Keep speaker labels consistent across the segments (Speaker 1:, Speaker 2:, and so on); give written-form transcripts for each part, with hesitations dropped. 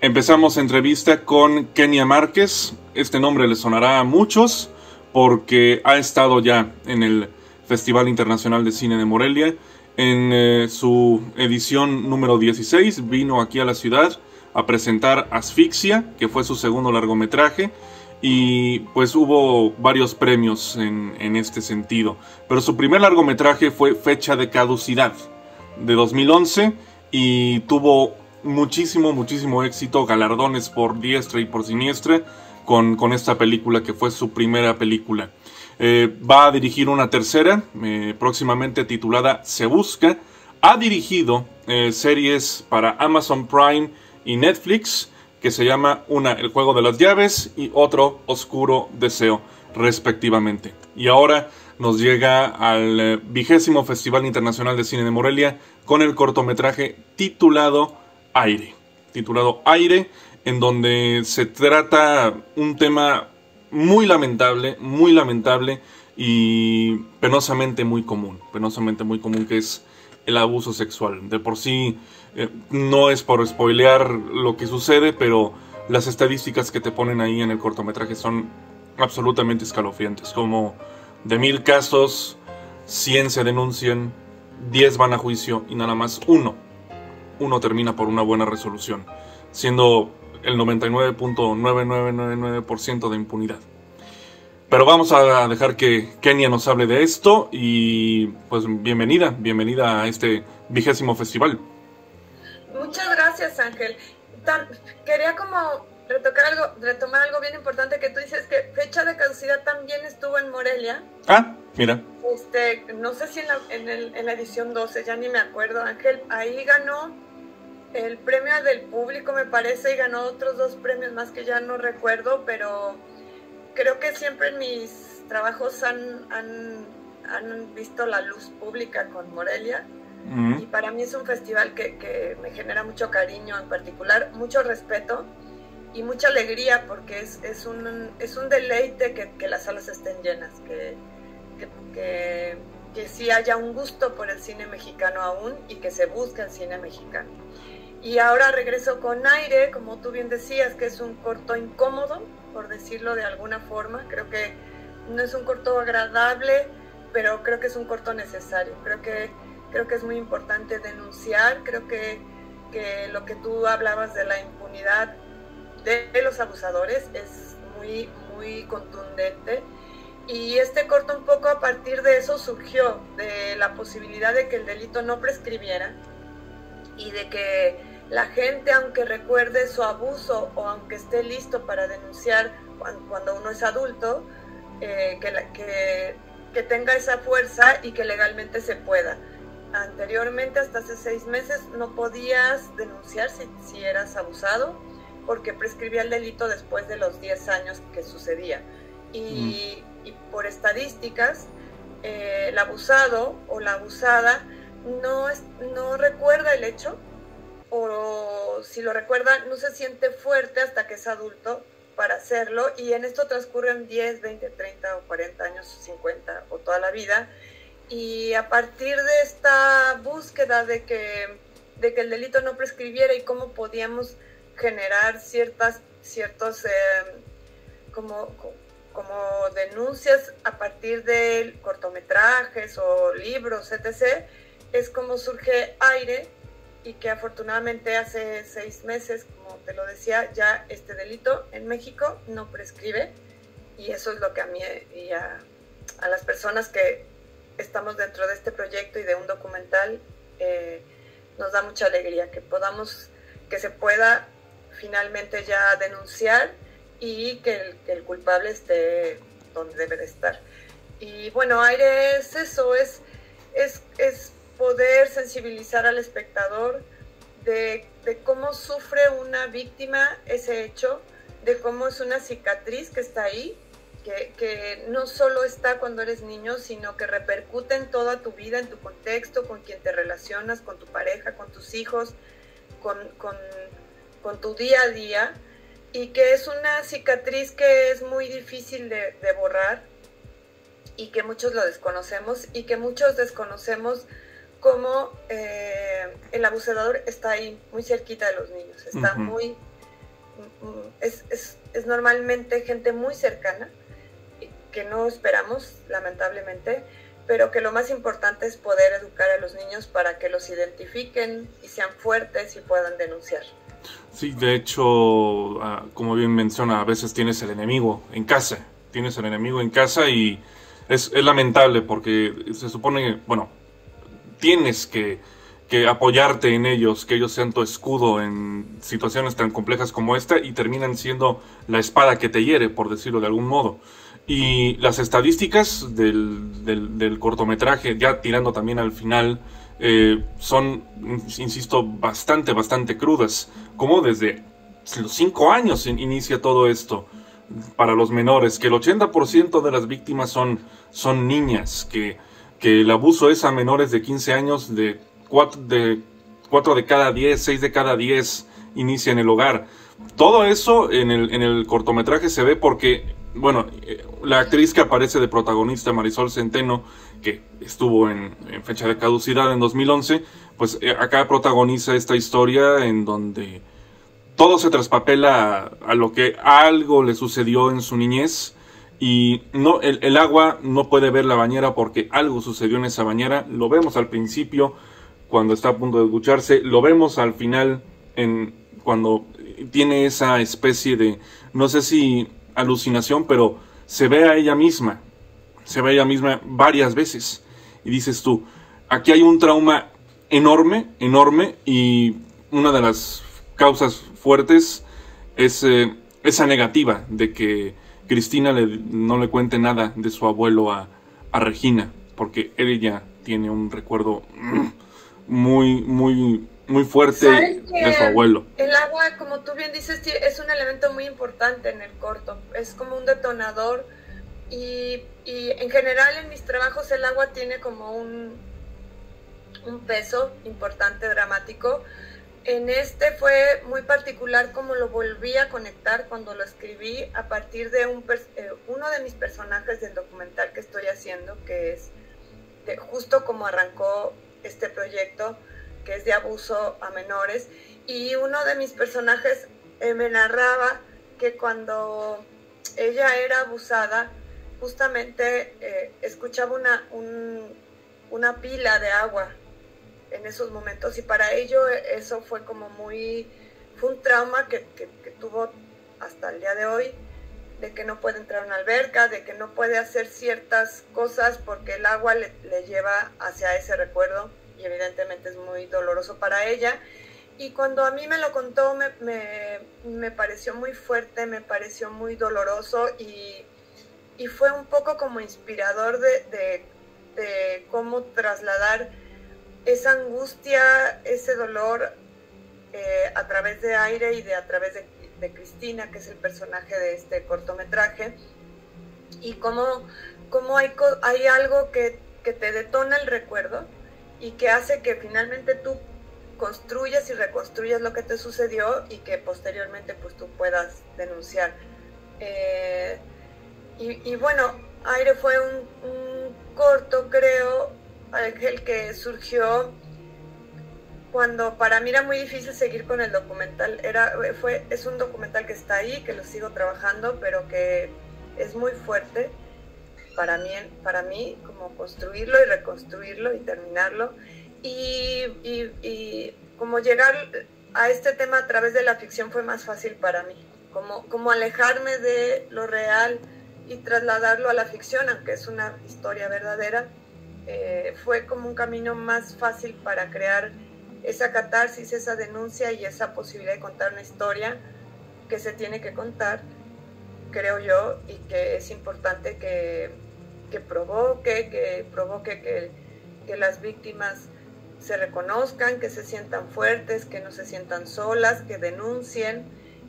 Speaker 1: Empezamos entrevista con Kenia Márquez. Este nombre le sonará a muchos porque ha estado ya en el Festival Internacional de Cine de Morelia. En su edición número 16 vino aquí a la ciudad a presentar Asfixia, que fue su segundo largometraje, y pues hubo varios premios en este sentido. Pero su primer largometraje fue Fecha de Caducidad, de 2011, y tuvo muchísimo éxito, galardones por diestra y por siniestra con esta película, que fue su primera película. Va a dirigir una tercera, próximamente, titulada Se Busca. Ha dirigido series para Amazon Prime y Netflix, que se llama una El Juego de las Llaves y otro Oscuro Deseo, respectivamente. Y ahora nos llega al 20º Festival Internacional de Cine de Morelia con el cortometraje titulado Aire, en donde se trata un tema muy lamentable y penosamente muy común, que es el abuso sexual. De por sí, no es por spoilear lo que sucede, pero las estadísticas que te ponen ahí en el cortometraje son absolutamente escalofriantes. Como de 1000 casos, 100 se denuncian, 10 van a juicio y nada más uno termina por una buena resolución, siendo el 99.9999% de impunidad. Pero vamos a dejar que Kenia nos hable de esto y pues bienvenida a este 20º festival.
Speaker 2: Muchas gracias, Ángel. Quería como retomar algo bien importante que tú dices, que Fecha de Caducidad también estuvo en Morelia.
Speaker 1: Ah, mira.
Speaker 2: No sé si en la edición 12, ya ni me acuerdo, Ángel. Ahí ganó el premio del público, me parece, y ganó otros 2 premios más que ya no recuerdo, pero creo que siempre en mis trabajos han visto la luz pública con Morelia. Y para mí es un festival que me genera mucho cariño, en particular mucho respeto y mucha alegría, porque es un deleite que las salas estén llenas, que sí haya un gusto por el cine mexicano aún y que se busque el cine mexicano. Y ahora regreso con Aire, como tú bien decías, que es un corto incómodo, por decirlo de alguna forma. Creo que no es un corto agradable, pero creo que es un corto necesario. Creo que es muy importante denunciar. Creo que lo que tú hablabas de la impunidad de los abusadores es muy contundente. Y este corto, un poco a partir de eso, surgió de la posibilidad de que el delito no prescribiera y de que la gente, aunque recuerde su abuso o aunque esté listo para denunciar cuando uno es adulto, que tenga esa fuerza y que legalmente se pueda. Anteriormente, hasta hace 6 meses, no podías denunciar si eras abusado, porque prescribía el delito después de los 10 años que sucedía. Y por estadísticas, el abusado o la abusada no recuerda el hecho, o si lo recuerda, no se siente fuerte hasta que es adulto para hacerlo, y en esto transcurren 10, 20, 30 o 40 años, 50 o toda la vida. Y a partir de esta búsqueda de que el delito no prescribiera y cómo podíamos generar ciertos como denuncias a partir de cortometrajes o libros, etc., es como surge Aire, y que afortunadamente hace 6 meses, como te lo decía, ya este delito en México no prescribe, y eso es lo que a mí y a las personas que estamos dentro de este proyecto y de un documental nos da mucha alegría, que se pueda finalmente ya denunciar y que el culpable esté donde debe de estar. Y bueno, Aire es eso, es poder sensibilizar al espectador de cómo sufre una víctima ese hecho, de cómo es una cicatriz que está ahí, que no solo está cuando eres niño, sino que repercute en toda tu vida, en tu contexto, con quien te relacionas, con tu pareja, con tus hijos, con tu día a día, y que es una cicatriz que es muy difícil de borrar, y que muchos lo desconocemos, y que muchos desconocemos cómo el abusador está ahí, muy cerquita de los niños, está muy es normalmente gente muy cercana, que no esperamos, lamentablemente, pero que lo más importante es poder educar a los niños para que los identifiquen y sean fuertes y puedan denunciar.
Speaker 1: Sí, de hecho, como bien menciona, a veces tienes el enemigo en casa, y es lamentable porque se supone, bueno, tienes que apoyarte en ellos, que ellos sean tu escudo en situaciones tan complejas como esta y terminan siendo la espada que te hiere, por decirlo de algún modo. Y las estadísticas del cortometraje, ya tirando también al final, son, insisto, bastante crudas. Como desde los 5 años inicia todo esto para los menores, que el 80% de las víctimas son niñas, que el abuso es a menores de 15 años, de 4 de cada 10, 6 de cada 10 inicia en el hogar. Todo eso en el cortometraje se ve porque, bueno, la actriz que aparece de protagonista, Marisol Centeno, que estuvo en fecha de caducidad en 2011, pues acá protagoniza esta historia en donde todo se traspapela a lo que algo le sucedió en su niñez. Y no, el agua no puede ver la bañera porque algo sucedió en esa bañera. Lo vemos al principio, cuando está a punto de ducharse. Lo vemos al final, cuando tiene esa especie de, no sé si alucinación, pero se ve a ella misma. Se ve a ella misma varias veces. Y dices tú, aquí hay un trauma enorme, y una de las causas fuertes es esa negativa de que Cristina no le cuente nada de su abuelo a Regina, porque ella tiene un recuerdo muy fuerte de su abuelo.
Speaker 2: El agua, como tú bien dices, es un elemento muy importante en el corto, es como un detonador, y en general en mis trabajos el agua tiene como un peso importante, dramático. En este fue muy particular como lo volví a conectar cuando lo escribí a partir de uno de mis personajes del documental que estoy haciendo, que es justo como arrancó este proyecto, que es de abuso a menores, y uno de mis personajes me narraba que cuando ella era abusada, justamente escuchaba una pila de agua en esos momentos, y para ello eso fue como fue un trauma que tuvo hasta el día de hoy, de que no puede entrar a una alberca, de que no puede hacer ciertas cosas porque el agua le lleva hacia ese recuerdo, y evidentemente es muy doloroso para ella. Y cuando a mí me lo contó me pareció muy fuerte, me pareció muy doloroso, y fue un poco como inspirador de cómo trasladar esa angustia, ese dolor a través de Aire y a través de Cristina, que es el personaje de este cortometraje, y cómo hay algo que te detona el recuerdo y que hace que finalmente tú construyas y reconstruyas lo que te sucedió, y que posteriormente pues tú puedas denunciar. Y bueno, Aire fue un corto, creo, el que surgió cuando para mí era muy difícil seguir con el documental. Es un documental que está ahí, que lo sigo trabajando, pero que es muy fuerte para mí como construirlo y reconstruirlo y terminarlo, y como llegar a este tema a través de la ficción fue más fácil para mí, como alejarme de lo real y trasladarlo a la ficción, aunque es una historia verdadera. Fue como un camino más fácil para crear esa catarsis, esa denuncia y esa posibilidad de contar una historia que se tiene que contar, creo yo, y que es importante que provoque que las víctimas se reconozcan, que se sientan fuertes, que no se sientan solas, que denuncien,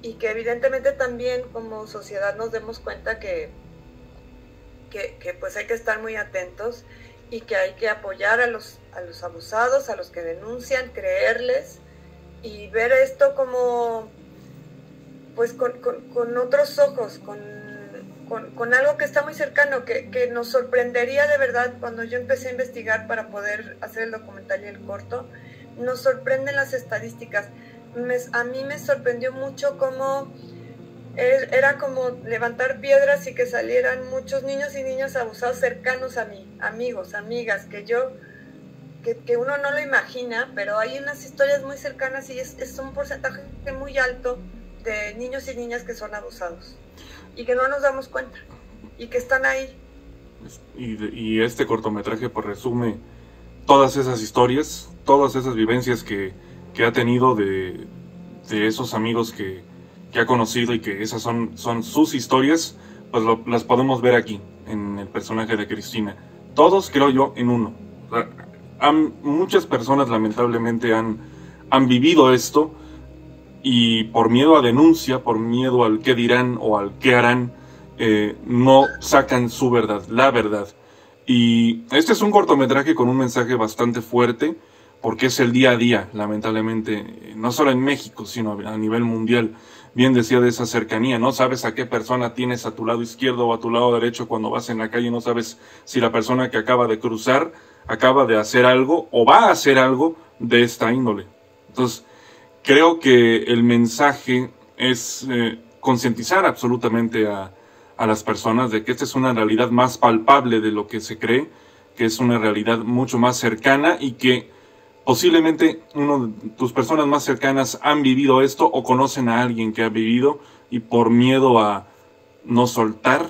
Speaker 2: y que evidentemente también como sociedad nos demos cuenta que pues hay que estar muy atentos, y que hay que apoyar a los abusados, a los que denuncian, creerles, y ver esto como pues con otros ojos, con algo que está muy cercano, que nos sorprendería de verdad. Cuando yo empecé a investigar para poder hacer el documental y el corto, nos sorprenden las estadísticas. a mí me sorprendió mucho cómo era como levantar piedras y que salieran muchos niños y niñas abusados cercanos a mí, amigos, amigas, que uno no lo imagina, pero hay unas historias muy cercanas y es un porcentaje muy alto de niños y niñas que son abusados y que no nos damos cuenta y que están ahí.
Speaker 1: Y este cortometraje pues resume todas esas historias, todas esas vivencias que ha tenido de esos amigos que ha conocido, y que esas son sus historias, pues las podemos ver aquí, en el personaje de Cristina. Todos, creo yo, en uno. O sea, muchas personas lamentablemente han vivido esto, y por miedo a denuncia, por miedo al qué dirán o al qué harán, no sacan su verdad, la verdad. Y este es un cortometraje con un mensaje bastante fuerte, porque es el día a día, lamentablemente, no solo en México, sino a nivel mundial. Bien decía de esa cercanía, no sabes a qué persona tienes a tu lado izquierdo o a tu lado derecho cuando vas en la calle, no sabes si la persona que acaba de cruzar acaba de hacer algo o va a hacer algo de esta índole. Entonces, creo que el mensaje es concientizar absolutamente a las personas de que esta es una realidad más palpable de lo que se cree, que es una realidad mucho más cercana, y que posiblemente tus personas más cercanas han vivido esto o conocen a alguien que ha vivido, y por miedo a no soltar,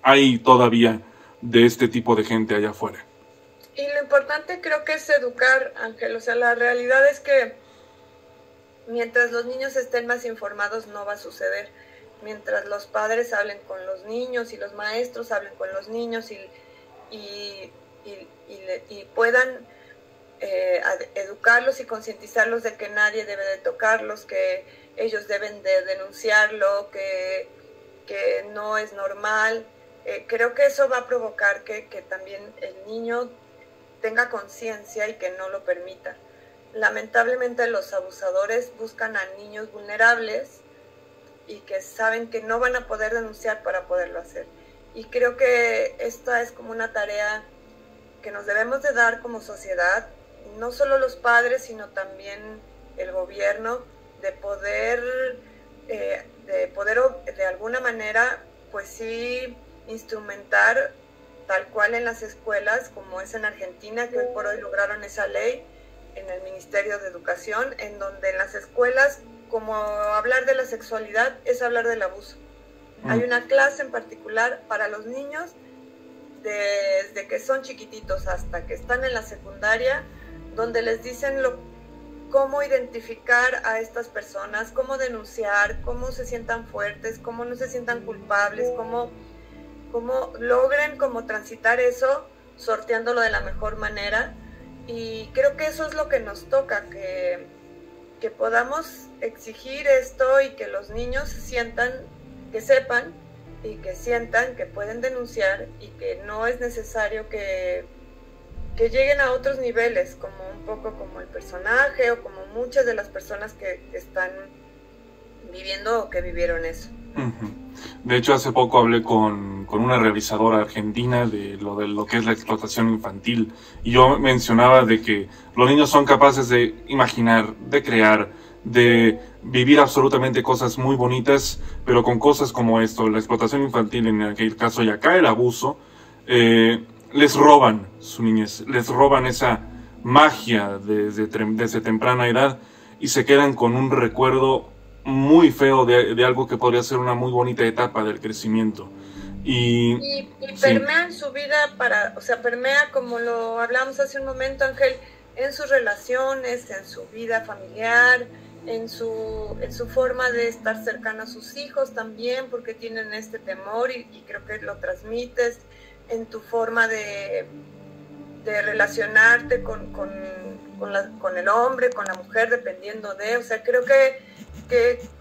Speaker 1: hay todavía de este tipo de gente allá afuera.
Speaker 2: Y lo importante creo que es educar, Ángel. O sea, la realidad es que mientras los niños estén más informados no va a suceder. Mientras los padres hablen con los niños y los maestros hablen con los niños y puedan educarlos y concientizarlos de que nadie debe de tocarlos, que ellos deben de denunciarlo, que no es normal. Creo que eso va a provocar que también el niño tenga conciencia y que no lo permita. Lamentablemente los abusadores buscan a niños vulnerables y que saben que no van a poder denunciar para poderlo hacer. Y creo que esta es como una tarea que nos debemos de dar como sociedad, no solo los padres, sino también el gobierno, de poder de alguna manera, pues sí, instrumentar tal cual en las escuelas, como es en Argentina, que hoy por hoy lograron esa ley en el Ministerio de Educación, en donde en las escuelas, como hablar de la sexualidad es hablar del abuso. Hay una clase en particular para los niños desde que son chiquititos hasta que están en la secundaria, donde les dicen cómo identificar a estas personas, cómo denunciar, cómo se sientan fuertes, cómo no se sientan culpables, cómo logren como transitar eso, sorteándolo de la mejor manera. Y creo que eso es lo que nos toca, que podamos exigir esto y que los niños sientan, que sepan y que sientan que pueden denunciar y que no es necesario que lleguen a otros niveles, como un poco como el personaje o como muchas de las personas que están viviendo o que vivieron eso.
Speaker 1: De hecho, hace poco hablé con una realizadora argentina de lo que es la explotación infantil, y yo mencionaba de que los niños son capaces de imaginar, de crear, de vivir absolutamente cosas muy bonitas, pero con cosas como esto, la explotación infantil en aquel caso, y acá el abuso, les roban su niñez, les roban esa magia desde temprana edad, y se quedan con un recuerdo muy feo de algo que podría ser una muy bonita etapa del crecimiento. Y
Speaker 2: permea en su vida, permea, como lo hablamos hace un momento, Ángel, en sus relaciones, en su vida familiar, en su forma de estar cercano a sus hijos también, porque tienen este temor y creo que lo transmites, en tu forma de relacionarte con el hombre, con la mujer, dependiendo de, o sea, creo que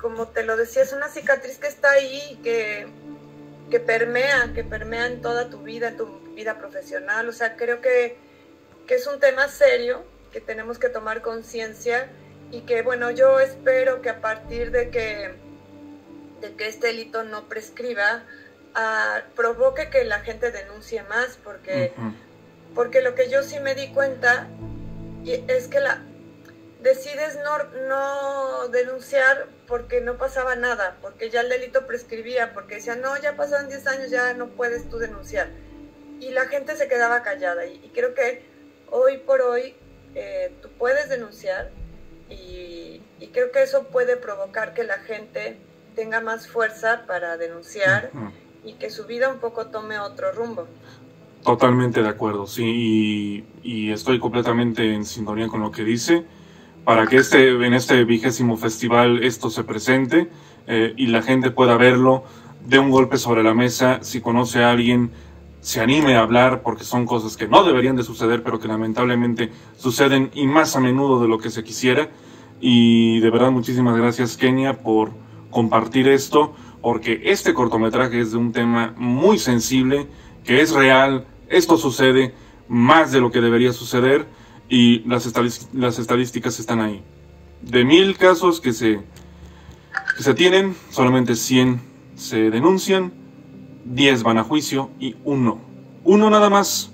Speaker 2: como te lo decía, es una cicatriz que está ahí, que permea en toda tu vida profesional. O sea, creo que es un tema serio, que tenemos que tomar conciencia, y que, bueno, yo espero que a partir de que este delito no prescriba, provoque que la gente denuncie más, porque lo que yo sí me di cuenta es que decides no denunciar porque no pasaba nada, porque ya el delito prescribía, porque decían, no, ya pasaron 10 años, ya no puedes tú denunciar. Y la gente se quedaba callada. Y creo que hoy por hoy tú puedes denunciar y creo que eso puede provocar que la gente tenga más fuerza para denunciar y que su vida un poco tome otro rumbo.
Speaker 1: Totalmente de acuerdo, sí, y estoy completamente en sintonía con lo que dice. Para que en este 20º festival esto se presente y la gente pueda verlo, dé un golpe sobre la mesa, si conoce a alguien, se anime a hablar, porque son cosas que no deberían de suceder, pero que lamentablemente suceden y más a menudo de lo que se quisiera. Y de verdad muchísimas gracias, Kenia, por compartir esto, porque este cortometraje es de un tema muy sensible, que es real, esto sucede más de lo que debería suceder. Y las estadísticas están ahí. De 1000 casos que se tienen, solamente 100 se denuncian, 10 van a juicio y uno nada más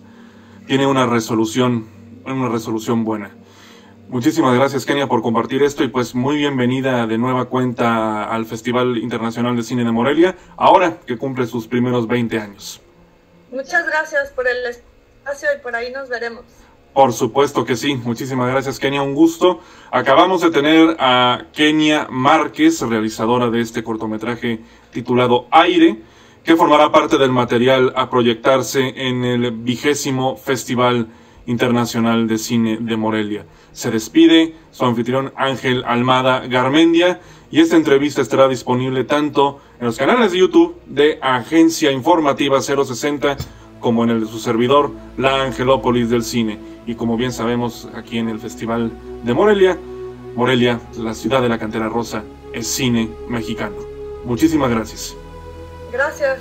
Speaker 1: tiene una resolución buena. Muchísimas gracias, Kenia, por compartir esto y pues muy bienvenida de nueva cuenta al Festival Internacional de Cine de Morelia, ahora que cumple sus primeros 20 años.
Speaker 2: Muchas gracias por el espacio y por ahí nos veremos.
Speaker 1: Por supuesto que sí. Muchísimas gracias, Kenia. Un gusto. Acabamos de tener a Kenia Márquez, realizadora de este cortometraje titulado Aire, que formará parte del material a proyectarse en el 20º Festival Internacional de Cine de Morelia. Se despide su anfitrión Ángel Almada Garmendia y esta entrevista estará disponible tanto en los canales de YouTube de Agencia Informativa 060 como en el de su servidor, La Angelópolis del Cine. Y como bien sabemos, aquí en el Festival de Morelia, la ciudad de la Cantera Rosa, es cine mexicano. Muchísimas gracias.
Speaker 2: Gracias.